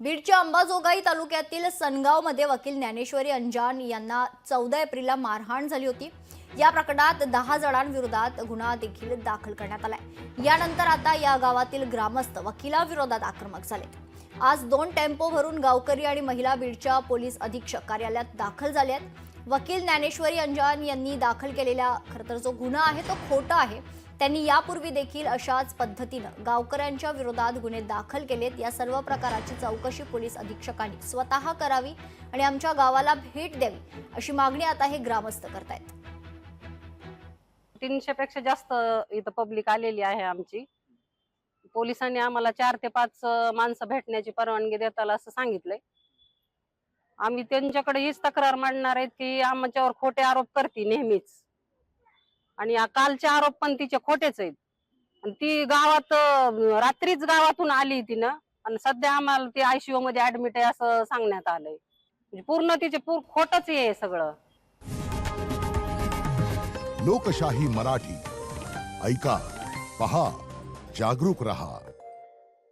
बीडच्या अंबाजोगाई तालुक्यातील सनगावमध्ये वकील ज्ञानेश्वरी अंजान यांना 14 एप्रिलला मारहाण झाली होती। या प्रकरणात 10 जणांविरोधात गुन्हा देखील दाखल करण्यात आलाय। यानंतर आता या गावातील ग्रामस्थ वकिलाविरोधात आक्रमक झाले। आज 2 टेम्पो भरून गावकरी आणि महिला बीडच्या पोलीस अधीक्षक कार्यालयात दाखल झाले आहेत। वकील ज्ञानेश्वरी अंजान यांनी दाखल केलेला खरतर जो गुन्हा आहे तो खोटा आहे। त्यांनी यापूर्वी देखील अशाच पद्धतीने गावकऱ्यांच्या विरोधात गुन्हे दाखल केलेत। या सर्व प्रकाराची चौकशी पोलीस अधीक्षकांनी स्वतः करावी आणि आमच्या गावाला भेट द्यावी अशी मागणी आता हे ग्रामस्थ करतायत। 300 पेक्षा जास्त इथं पब्लिक आलेली आहे आमची। पोलिसांनी आम्हाला 4 ते 5 माणसं भेटण्याची परवानगी देताला असं सांगितलंय। आम्ही त्यांच्याकडे हीच तक्रार मांडणार आहे की आमच्यावर खोटे आरोप करते नेहमीच आणि कालचे आरोप पण तिचे खोटेच आहेत। आणि ती गावात रात्रीच गावातून आली तिनं आणि सध्या आम्हाला ती आयसीयू मध्ये ऍडमिट आहे असं सांगण्यात आलंय। म्हणजे पूर्ण तिचे खोटच आहे सगळं। लोकशाही मराठी ऐका, पहा, जागरूक रहा।